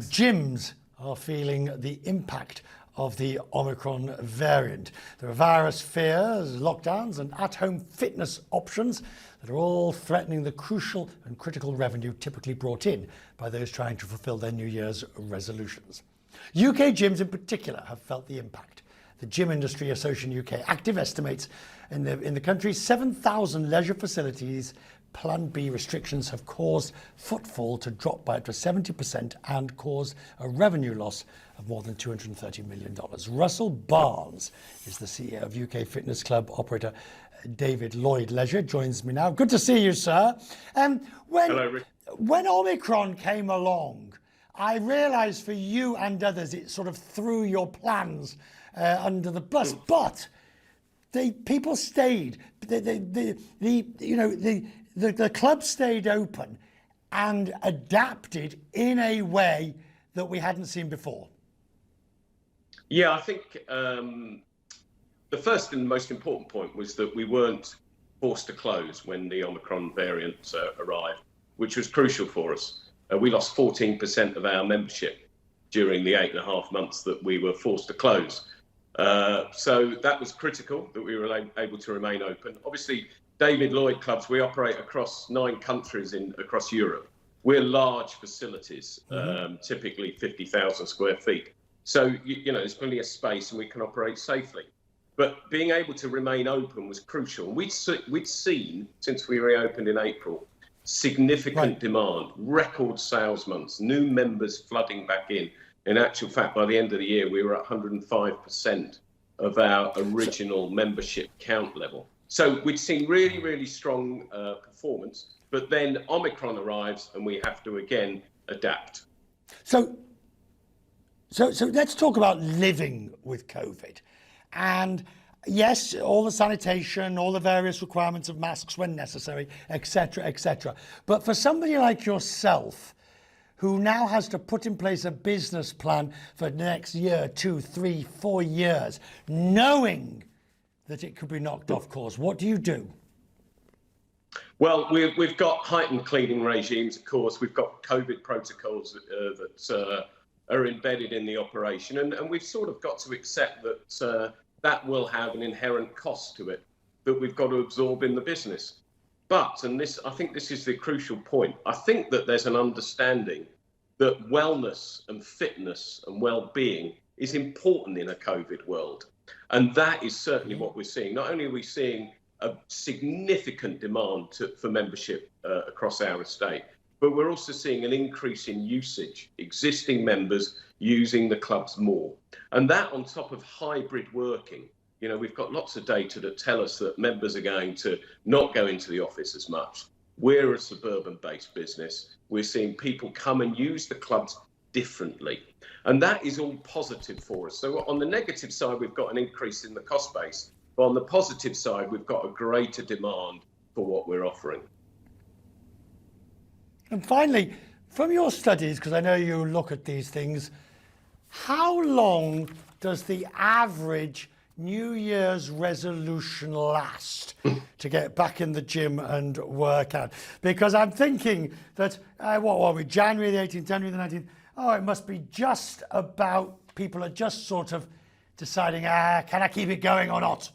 Gyms are feeling the impact of the Omicron variant. There are virus fears, lockdowns and at-home fitness options that are all threatening the crucial and critical revenue typically brought in by those trying to fulfil their New Year's resolutions. UK gyms in particular have felt the impact. The Gym Industry Association UK Active estimates in the country 7,000 leisure facilities Plan B restrictions have caused footfall to drop by up to 70% and caused a revenue loss of more than $230 million. Russell Barnes is the CEO of UK fitness club operator David Lloyd Leisure, joins me now. Good to see you, sir. Hello, Rick. When Omicron came along, I realised for you and others it sort of threw your plans under the bus, but people stayed. The club stayed open and adapted in a way that we hadn't seen before. Yeah, I think the first and most important point was that we weren't forced to close when the Omicron variant arrived, which was crucial for us. We lost 14% of our membership during the 8.5 months that we were forced to close. So that was critical that we were able to remain open. Obviously, David Lloyd clubs, we operate across 9 countries across Europe. We're large facilities, typically 50,000 square feet. So, there's plenty of space and we can operate safely. But being able to remain open was crucial. We'd seen, since we reopened in April, significant demand, record sales months, new members flooding back in. In actual fact, by the end of the year, we were at 105% of our original membership count level. So we'd seen really, really strong performance, but then Omicron arrives and we have to again adapt. So let's talk about living with COVID. And yes, all the sanitation, all the various requirements of masks when necessary, etc., etc. But for somebody like yourself, who now has to put in place a business plan for the next year, 2, 3, 4 years, knowing that it could be knocked off course, what do you do? Well, we've got heightened cleaning regimes, of course. We've got COVID protocols that are embedded in the operation. And we've sort of got to accept that that will have an inherent cost to it that we've got to absorb in the business. But, and I think this is the crucial point, I think that there's an understanding that wellness and fitness and well-being is important in a COVID world. And that is certainly what we're seeing. Not only are we seeing a significant demand for membership across our estate, but we're also seeing an increase in usage, existing members using the clubs more. And that on top of hybrid working. We've got lots of data that tell us that members are going to not go into the office as much. We're a suburban-based business. We're seeing people come and use the clubs differently. And that is all positive for us. So on the negative side, we've got an increase in the cost base. But on the positive side, we've got a greater demand for what we're offering. And finally, from your studies, because I know you look at these things, how long does the average New Year's resolution last to get back in the gym and work out? Because I'm thinking that, what were we, January the 18th, January the 19th? Oh, it must be just about, people are just sort of deciding, can I keep it going or not?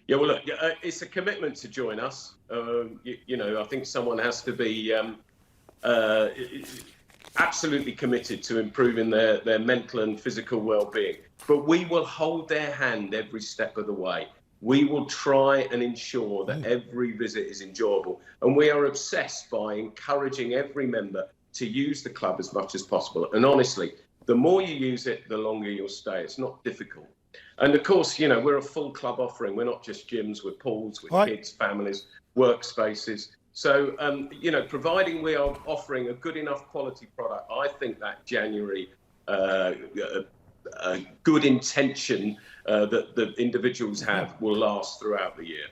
Yeah, well, look, it's a commitment to join us. I think someone has to be absolutely committed to improving their mental and physical well-being. But we will hold their hand every step of the way. We will try and ensure that every visit is enjoyable. And we are obsessed by encouraging every member to use the club as much as possible. And honestly, the more you use it, the longer you'll stay. It's not difficult. And of course, we're a full club offering. We're not just gyms, we're pools, we're kids, families, workspaces. So, providing we are offering a good enough quality product, I think that January good intention that the individuals have will last throughout the year.